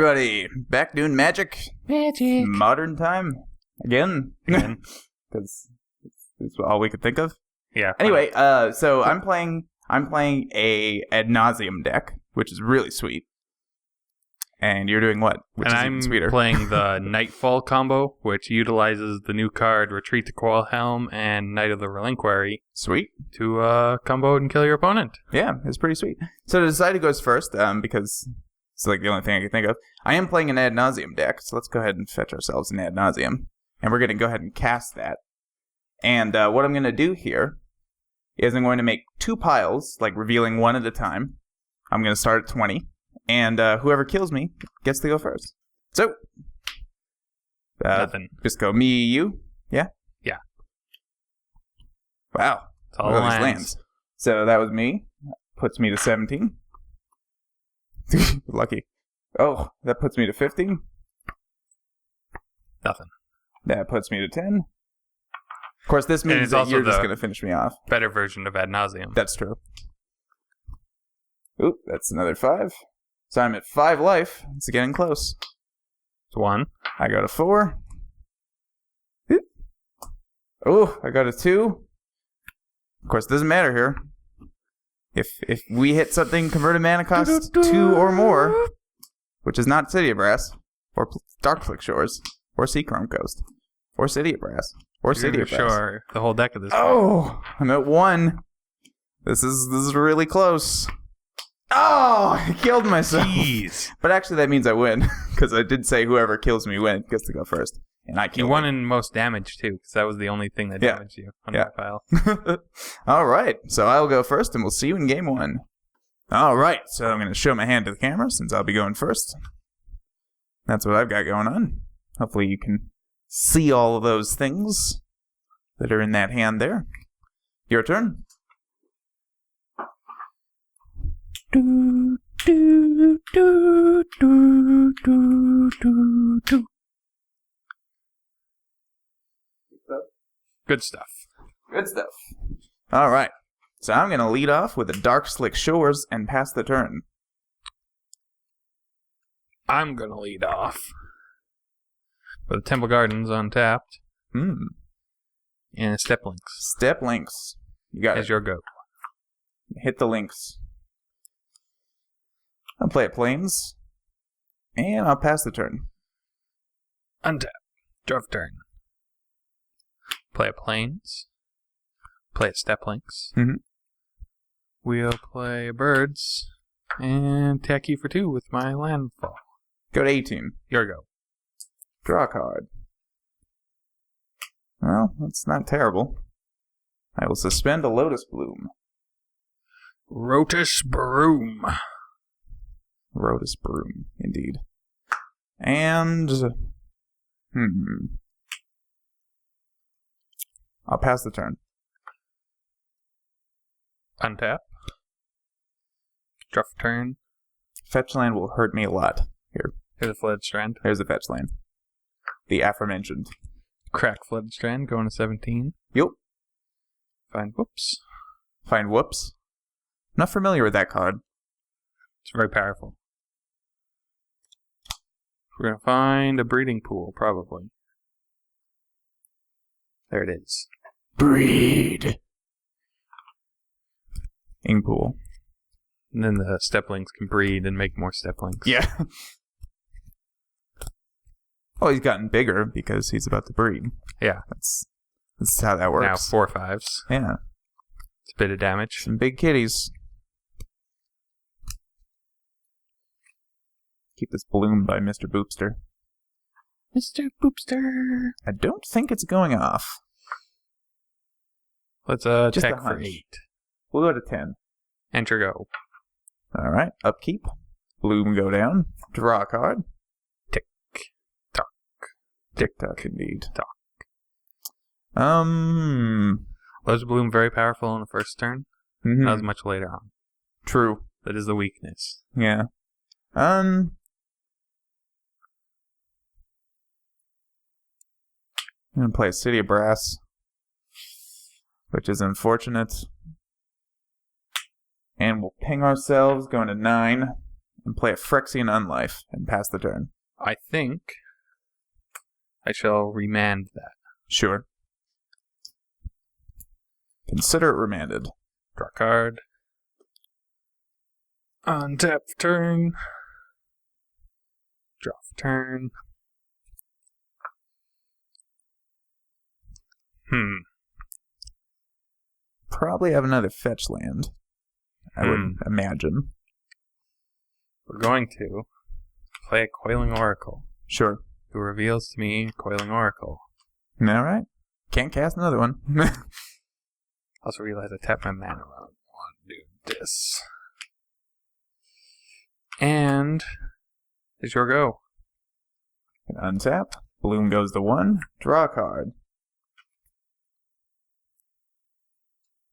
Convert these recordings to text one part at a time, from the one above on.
everybody. Back doing magic. Magic. Modern time. Again. Because it's all we could think of. Yeah. Anyway, so I'm playing a Ad Nauseam deck, which is really sweet. And you're doing what? Which and is even sweeter. I'm playing the Knightfall combo, which utilizes the new card Retreat to Coilhelm and Knight of the Reliquary. Sweet. To combo and kill your opponent. Yeah, it's pretty sweet. So Decided goes first, because it's like the only thing I can think of. I am playing an Ad Nauseam deck, so let's go ahead and fetch ourselves an Ad Nauseam. And we're going to go ahead and cast that. And what I'm going to do here is I'm going to make 2 piles, like revealing one at a time. I'm going to start at 20. And whoever kills me gets to go first. So, nothing. Just go me, you. Yeah? Yeah. Wow. It's all lands. So that was me. Puts me to 17. Lucky. Oh, that puts me to 15. Nothing. That puts me to 10. Of course, this means that you're just going to finish me off. Better version of Ad Nauseam. That's true. Oop, that's another 5. So I'm at 5 life. It's getting close. It's 1. I got a 4. Oh, I got a 2. Of course, it doesn't matter here. If we hit something converted mana cost 2 or more, which is not City of Brass, or Darkflick Shores, or Seachrome Coast, or City of Brass, or City of Brass. Sure, the whole deck of this. Oh, I'm at 1. This is really close. Oh, I killed myself. Jeez. But actually, that means I win, because I did say whoever kills me gets to go first. And I killed You won in most damage, too, because that was the only thing that damaged you on that pile. All right, so I'll go first, and we'll see you in game 1. All right, so I'm going to show my hand to the camera, since I'll be going first. That's what I've got going on. Hopefully you can see all of those things that are in that hand there. Your turn. Do, do, do, do, do, do, do. Good stuff. Good stuff. All right. So I'm going to lead off with the Dark Slick Shores and pass the turn. I'm going to lead off with Temple Gardens untapped. And Step Links. Step Links. You got it. As your go. Hit the links. I'll play it Plains. And I'll pass the turn. Untap. Draw for turn. Play a Plains. Play a Step Links. We'll play Birds. And attack you for 2 with my Landfall. Go to 18. Your go. Draw a card. Well, that's not terrible. I will suspend a Lotus Bloom. Rotus Broom. Rotus Broom, indeed. And... I'll pass the turn. Untap. Draw for turn. Fetch land will hurt me a lot. Here. Here's a Flooded Strand. Here's a fetch land. The aforementioned. Crack Flooded Strand, going to 17. Yep. Find Whoops. Find Whoops. I'm not familiar with that card. It's very powerful. We're going to find a breeding pool, probably. There it is. Breed. Ing pool. And then the Steplings can breed and make more Steplings. Yeah. Well, he's gotten bigger because he's about to breed. Yeah. That's how that works. Now 4 5s. Yeah. It's a bit of damage. Some big kitties. Keep this bloom by Mr. Boopster. Mr. Boopster. I don't think it's going off. Let's Just attack a for hunch. 8. We'll go to 10. Enter go. All right. Upkeep. Bloom go down. Draw a card. Tick. Tock. Tick tock indeed. Tock. Was Bloom very powerful in the first turn? Not as much later on. True. That is the weakness. Yeah. I'm going to play a City of Brass, which is unfortunate. And we'll ping ourselves, going to 9. and play a Phyrexian Unlife and pass the turn. I think I shall remand that. Sure. Consider it remanded. Draw a card. Untap for turn. Draw for turn. Probably have another fetch land, I would imagine. We're going to play a Coiling Oracle. Sure. Who reveals to me Coiling Oracle. All right. Can't cast another one. Also realize I tapped my mana wrong. I want to do this. And it's your go. Untap. Bloom goes to 1. Draw a card.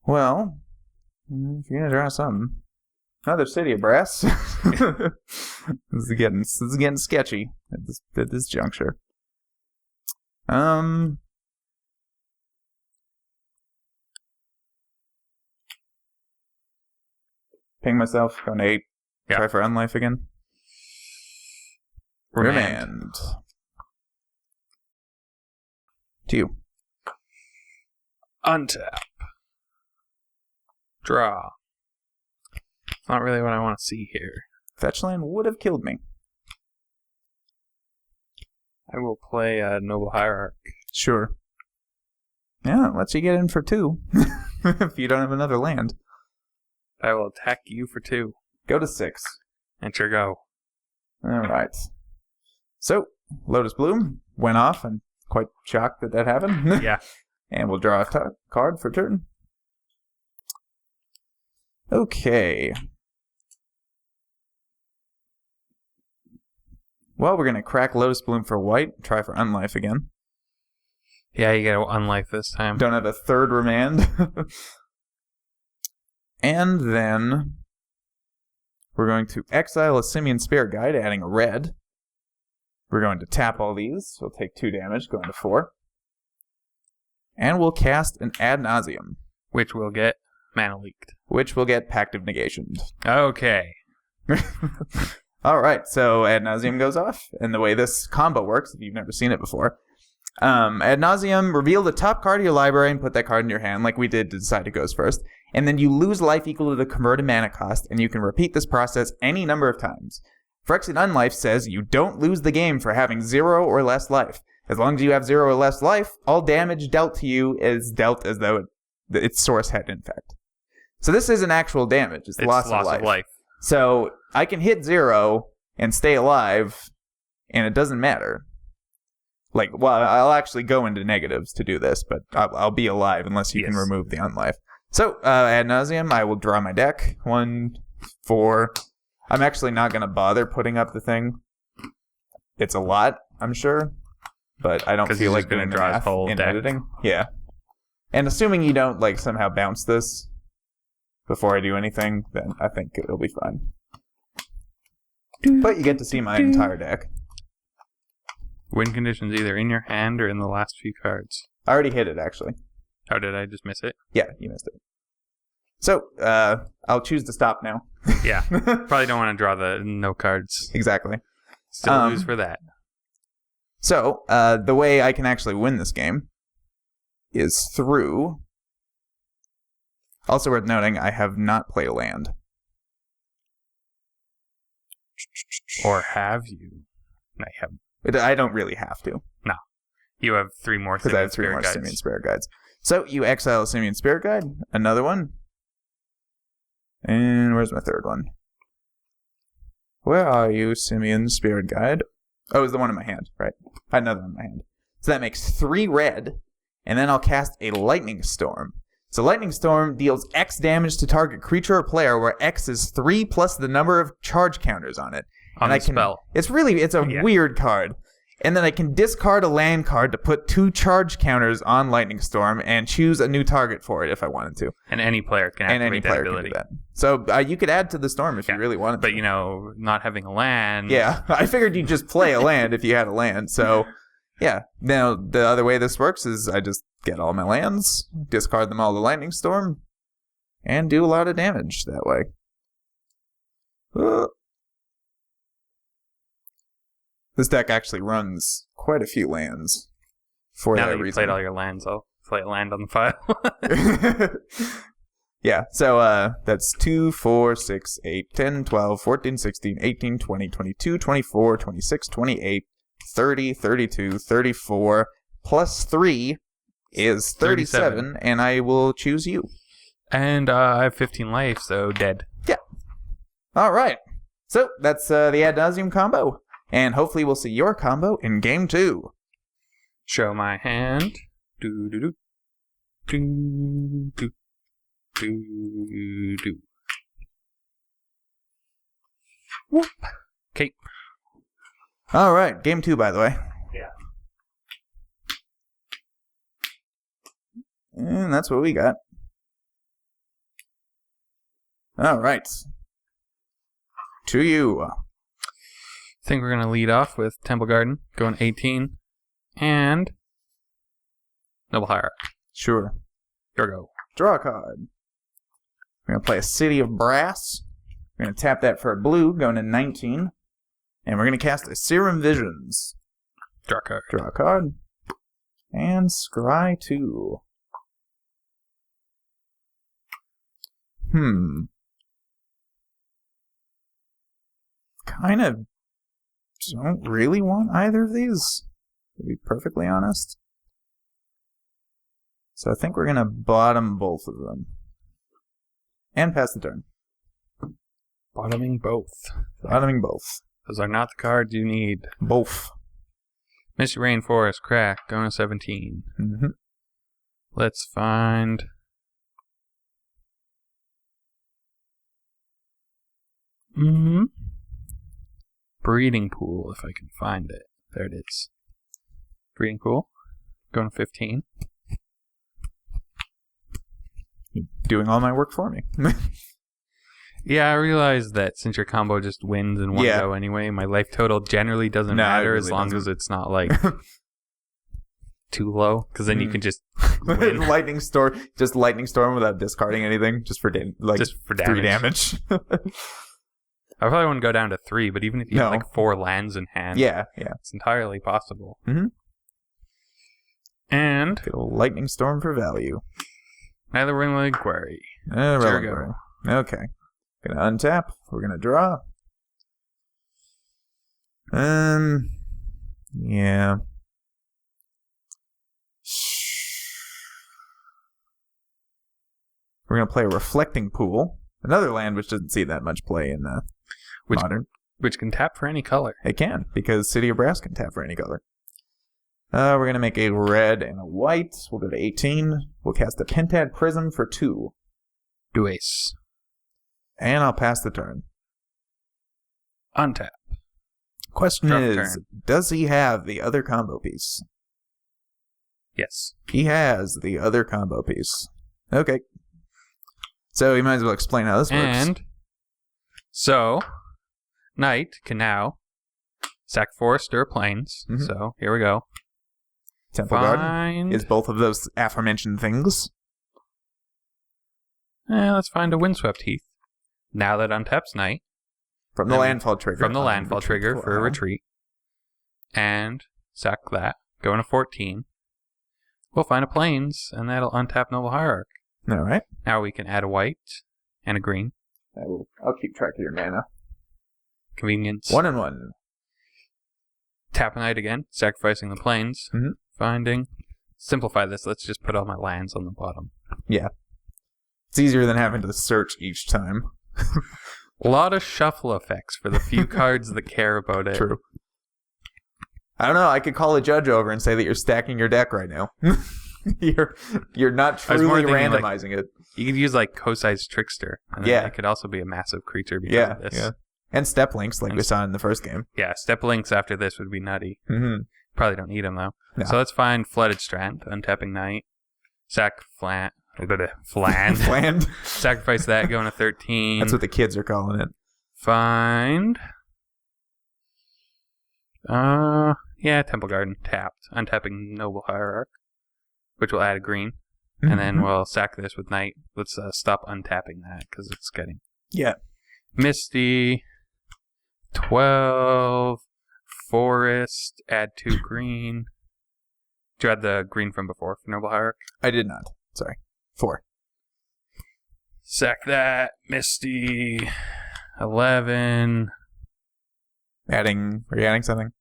Well, if you're gonna draw something, another City of Brass. This is getting sketchy at this juncture. Ping myself. Going to 8. Yeah. Try for Unlife again. Remand. To you. Untap. Draw. It's not really what I want to see here. Fetch land would have killed me. I will play a Noble Hierarch. Sure. Yeah, it lets you get in for 2 if you don't have another land. I will attack you for 2. Go to 6. And your go. Alright. So, Lotus Bloom went off. I'm quite shocked that happened. Yeah. And we'll draw a card for turn. Okay. Well, we're going to crack Lotus Bloom for white. Try for Unlife again. Yeah, you gotta Unlife this time. Don't have a third remand. And then we're going to exile a Simian Spirit Guide, adding a red. We're going to tap all these. We'll take 2 damage, going to 4. And we'll cast an Ad Nauseam. Which will get mana leaked. Which will get Pact of Negation. Okay. Alright, so Ad Nauseam goes off. And the way this combo works, if you've never seen it before, Ad Nauseam, reveal the top card of your library and put that card in your hand, like we did to decide who goes first. And then you lose life equal to the converted mana cost, and you can repeat this process any number of times. Phyrexian Unlife says you don't lose the game for having 0 or less life. As long as you have 0 or less life, all damage dealt to you is dealt as though its source had infect. So this isn't actual damage, it's loss of life. So I can hit 0 and stay alive, and it doesn't matter. Like, well, I'll actually go into negatives to do this, but I'll be alive unless you can remove the Unlife. So, Ad Nauseam, I will draw my deck. 1, 4. I'm actually not going to bother putting up the thing. It's a lot, I'm sure, but I don't feel like doing the math in editing. Yeah. And assuming you don't, like, somehow bounce this before I do anything, then I think it'll be fine. But you get to see my entire deck. Win conditions either in your hand or in the last few cards. I already hit it, actually. Oh, did I just miss it? Yeah, you missed it. So, I'll choose to stop now. Yeah. Probably don't want to draw the no cards. Exactly. Still lose for that. So, the way I can actually win this game is through... Also worth noting, I have not played a land. Or have you? No, you haven't. I don't really have to. No. You have 3 more because I have 3 more Simian Spirit Guides. So you exile a Simian Spirit Guide, another one. And where's my third one? Where are you, Simian Spirit Guide? Oh, it's the one in my hand, right. I had another one in my hand. So that makes 3 red, and then I'll cast a Lightning Storm. So Lightning Storm deals X damage to target creature or player, where X is 3 plus the number of charge counters on it. On the spell. It's a weird card. And then I can discard a land card to put 2 charge counters on Lightning Storm and choose a new target for it if I wanted to. And any player can activate that ability. Can do that. So you could add to the storm if you really wanted to. But, not having a land... Yeah, I figured you'd just play a land if you had a land. So, yeah. Now, the other way this works is I just get all my lands, discard them all to Lightning Storm, and do a lot of damage that way. This deck actually runs quite a few lands for Now that that you reason. played all your lands, I'll play a land on the file. Yeah, so that's 2, 4, 6, 8, 10, 12, 14, 16, 18, 20, 22, 24, 26, 28, 30, 32, 34, plus 3 is 37, and I will choose you. And I have 15 life, so dead. Yeah. All right. So that's the Ad Nauseam combo, and hopefully we'll see your combo in Game 2. Show my hand. Do do do do do do do. Whoop. Okay. All right, Game 2, by the way. Yeah. And that's what we got. All right. To you. I think we're going to lead off with Temple Garden, going 18, and Noble Hierarch. Sure. Here we go. Draw a card. We're going to play a City of Brass. We're going to tap that for a blue, going to 19. And we're going to cast a Serum Visions. Draw a card. Draw a card. And scry 2. Kind of don't really want either of these, to be perfectly honest. So I think we're going to bottom both of them. And pass the turn. Bottoming both. Bottoming both. Those are not the cards you need. Both. Misty Rainforest, crack, going to 17. Mm-hmm. Let's find... Breeding Pool, if I can find it. There it is. Breeding Pool, going to 15. You're doing all my work for me. Yeah, I realize that since your combo just wins in one go anyway, my life total generally doesn't matter really as long as it's not like too low, because then you can just win. Lightning Storm, just Lightning Storm without discarding anything, just for just for damage. 3 damage. I probably wouldn't go down to 3, but even if you have like 4 lands in hand, yeah, it's entirely possible. Mm-hmm. And get a Lightning Storm for value. Another Reliquary. Reliquary. Okay. Gonna untap. We're gonna draw. Yeah. We're gonna play a Reflecting Pool. Another land which doesn't see that much play in Modern. Which can tap for any color. It can, because City of Brass can tap for any color. We're going to make a red and a white. We'll go to 18. We'll cast a Pentad Prism for 2. Do ace. And I'll pass the turn. Untap. Question Drop is, turn. does he have the other combo piece? Yes. He has the other combo piece. Okay. So you might as well explain how this works. And so, Knight can now sack Forest or Plains. Mm-hmm. So, here we go. Temple Garden is both of those aforementioned things. Let's find a Windswept Heath. Now that untaps Knight. From the landfall trigger. From the landfall trigger for a retreat. And sack that. Going to 14. We'll find a Plains, and that'll untap Noble Hierarch. All right. Now we can add a white and a green. I'll keep track of your mana. Convenience. 1 and 1. Tap a Knight again, sacrificing the Plains. Mm-hmm. Finding. Simplify this. Let's just put all my lands on the bottom. Yeah. It's easier than having to search each time. A lot of shuffle effects for the few cards that care about it. True. I don't know. I could call a judge over and say that you're stacking your deck right now. you're not truly randomizing it. You could use like Kaszas Trickster. And it could also be a massive creature because of this. Yeah. And step links like we saw in the first game. Yeah, step links after this would be nutty. Mm-hmm. Probably don't need them though. No. So let's find Flooded Strand, untapping Knight. Sack Flan. Fland. Sacrifice that, going to 13. That's what the kids are calling it. Find. Temple Garden tapped. Untapping Noble Hierarch, which will add a green. Mm-hmm. And then we'll sack this with Knight. Let's stop untapping that because it's getting. Yeah. Misty. 12. forest, add 2 green. Did you add the green from before for Noble Hierarch? I did not. Sorry. 4. Sack that. Misty. 11. Are you adding something?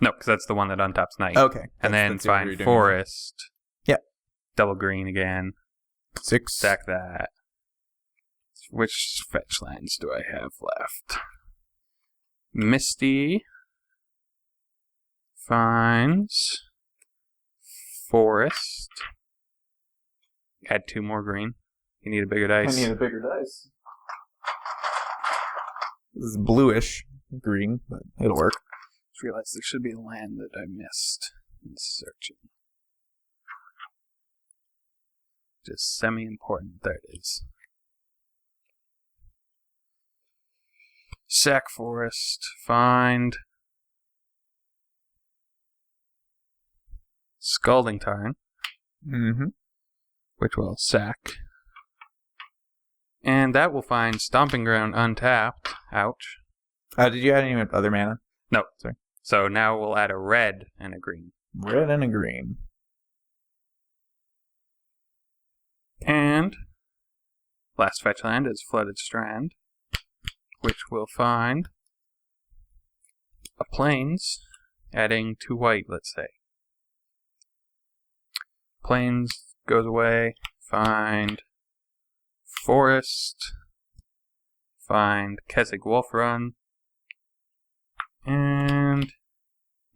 No, because that's the one that untaps Knight. Okay. And then find forest. Yeah. Double green again. 6. Sack that. Which fetch lands do I have left? Misty finds forest. Add 2 more green. You need a bigger dice. I need a bigger dice. This is bluish green, but it'll work. Just realized there should be a land that I missed in searching. Just semi-important. There it is. Sack forest. Find Scalding Tarn. Mm-hmm. Which will sack. And that will find Stomping Ground untapped. Ouch. Did you add any other mana? No. Sorry. So now we'll add a red and a green. Red and a green. And last fetch land is Flooded Strand, which will find a plains, adding 2 white, let's say. Plains goes away, find forest, find Keswick Wolf Run, and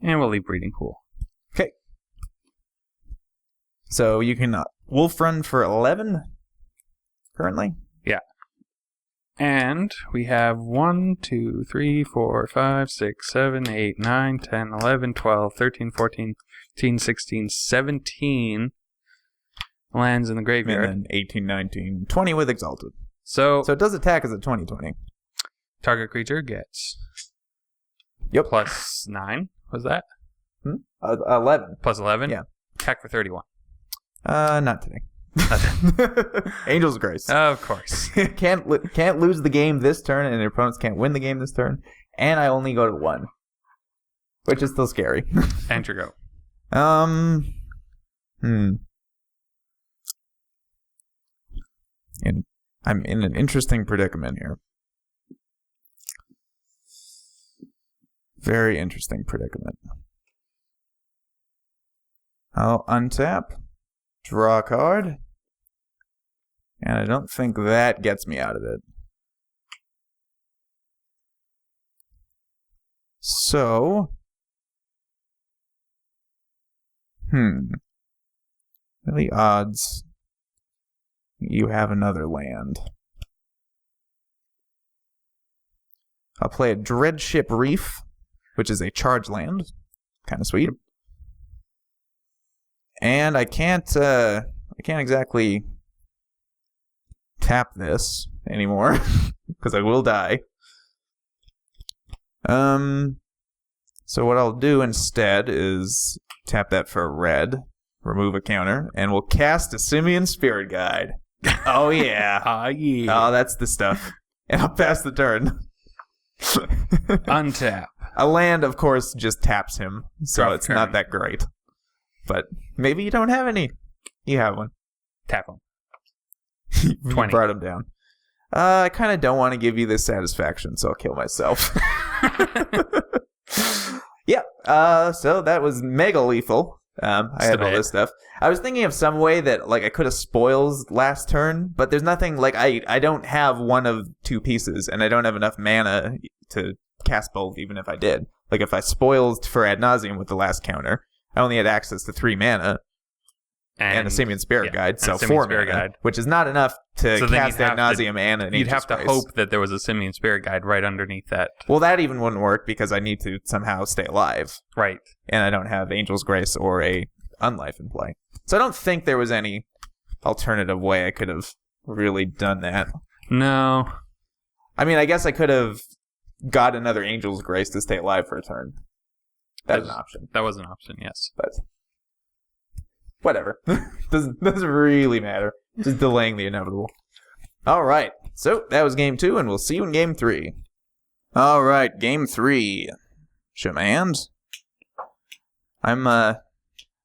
we'll leave Breeding Pool. Okay. So you can Wolf Run for 11 currently? Yeah. And we have 1, 2, 3, 4, 5, 6, 7, 8, 9, 10, 11, 12, 13, 14, 15, 16, 17 lands in the graveyard. And then 18, 19, 20 with Exalted. So it does attack as a 20/20. Target creature gets plus 9. Was that? 11. Plus 11? Yeah. Attack for 31. Not today. Angel's Grace. Of course. Can't lose the game this turn, and their opponents can't win the game this turn. And I only go to 1, which is still scary. And your go. And I'm in an interesting predicament here. Very interesting predicament. I'll untap, draw a card, and I don't think that gets me out of it. So, really odds you have another land. I'll play a Dreadship Reef, which is a charge land. Kind of sweet. And I can't exactly tap this anymore because I will die. So what I'll do instead is tap that for a red, remove a counter, and we'll cast a Simian Spirit Guide. Oh yeah. Yeah. Oh, that's the stuff. And I'll pass the turn. Untap. A land, of course, just taps him, so Drop it's turn. not that great. But maybe you don't have any. You have one. Tap him. You 20. brought him down. I kind of don't want to give you this satisfaction, so I'll kill myself. Yeah. So that was mega lethal. I had all this stuff. I was thinking of some way that I could have spoils last turn, but there's nothing I don't have one of 2 pieces, and I don't have enough mana to cast both, even if I did. If I spoiled for Ad Nauseam with the last counter, I only had access to 3 mana and a Simian Spirit Guide, so 4 mana, guide. Which is not enough to cast Ad Nauseam and an You'd Angel's have to Grace. hope that there was a Simian Spirit Guide right underneath that. Well, that even wouldn't work because I need to somehow stay alive. Right. And I don't have Angel's Grace or a Unlife in play. So I don't think there was any alternative way I could have really done that. No. I mean, I guess I could have got another Angel's Grace to stay alive for a turn. That's an option. That was an option, yes. But whatever. doesn't really matter. Just delaying the inevitable. All right. So that was game 2, and we'll see you in game 3. All right, game 3. Show my hand. I'm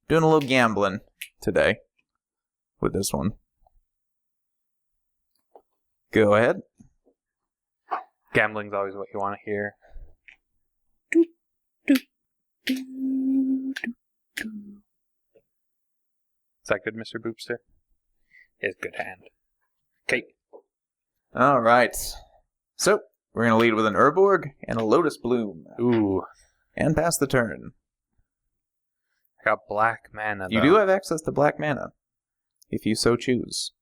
doing a little gambling today with this one. Go ahead. Gambling's always what you want to hear. Is that good, Mr. Boopster? It's good hand. Okay. All right. So, we're going to lead with an Urborg and a Lotus Bloom. Ooh. And pass the turn. I got black mana, though. You do have access to black mana, if you so choose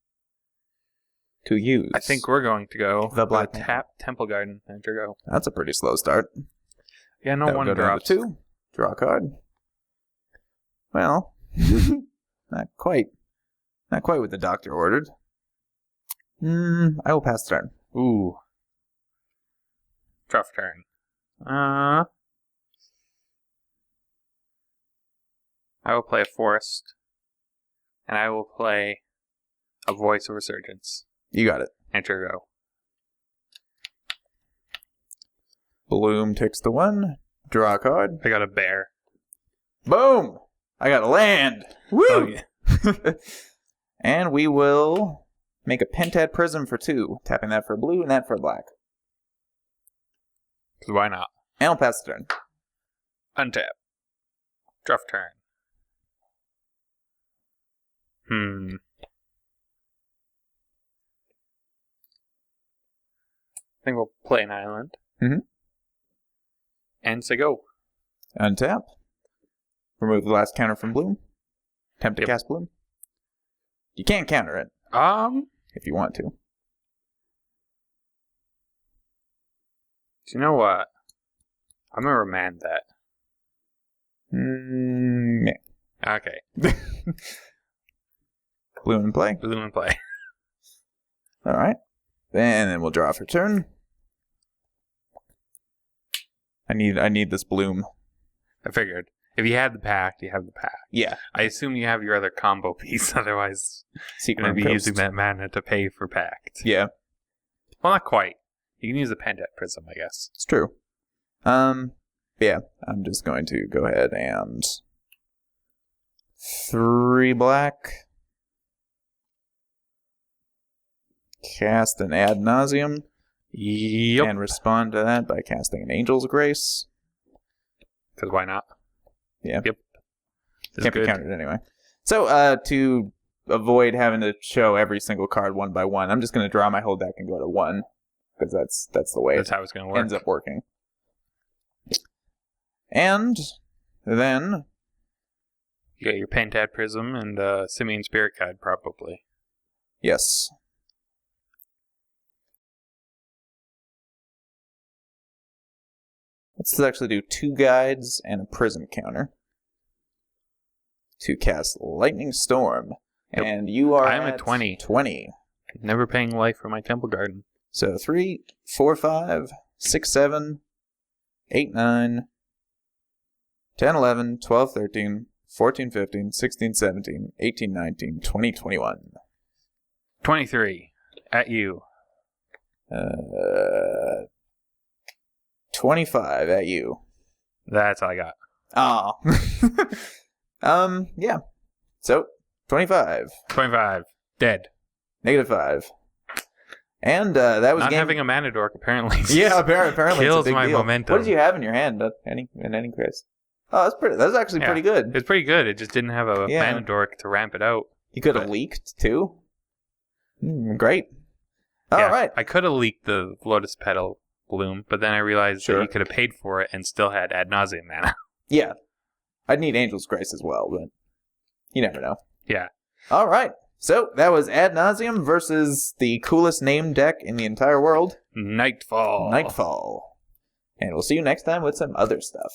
to use. I think we're going to go the black tap Temple Garden. Enter go. That's a pretty slow start. Yeah, no that one go down drops. to 2. Draw a card. Well, not quite. Not quite what the doctor ordered. I will pass the turn. Ooh. Tough turn. I will play a Forest. And I will play a Voice of Resurgence. You got it. Enter go. Bloom takes the 1. Draw a card. I got a bear. Boom! I got a land. Woo! Oh, yeah. And we will make a Pentad Prism for 2. Tapping that for blue and that for black. Because why not? And I'll pass the turn. Untap. Tough turn. I think we'll play an island. Mm-hmm. And say go. Untap. Remove the last counter from Bloom. Attempt to cast Bloom. You can't counter it. If you want to. Do you know what? I'm gonna remand that. Yeah. Okay. Bloom and play. Bloom and play. Alright. And then we'll draw for turn. I need this Bloom. I figured. If you had the pact, you have the pact. Yeah. I assume you have your other combo piece, otherwise you're going to be using that mana to pay for pact. Yeah. Well, not quite. You can use the Pentad Prism, I guess. It's true. Yeah. I'm just going to go ahead and 3 black. Cast an Ad Nauseam. Yep. And respond to that by casting an Angel's Grace. Because why not? Yeah. Yep. Can't be countered anyway. So, to avoid having to show every single card one by one, I'm just going to draw my whole deck and go to 1. Because that's the way that's how it's going to work. Ends up working. And then you got your Pentad Prism and Simian Spirit Guide, probably. Yes. Let's actually do 2 guides and a prism counter to cast Lightning Storm. Yep. And you are I'm at 20. 20. Never paying life for my Temple Garden. So 3, 4, 5, 6, 7, 8, 9, 10, 11, 12, 13, 14, 15, 16, 17, 18, 19, 20, 21. 23. At you. 25 at you. That's all I got. Oh. Yeah. So, 25. 25. Dead. -5. And that was not game... having a mana dork, apparently. Yeah, apparently kills it's a big my deal. momentum. What did you have in your hand? In any case? Oh, that's pretty. That's actually pretty good. It's pretty good. It just didn't have a mana dork to ramp it out. You could have leaked too. Great. All right. I could have leaked the Lotus Petal Bloom, but then I realized that you could have paid for it and still had Ad Nauseam mana. Yeah. I'd need Angel's Grace as well, but you never know. Yeah. All right. So that was Ad Nauseam versus the coolest named deck in the entire world, Knightfall. Knightfall. And we'll see you next time with some other stuff.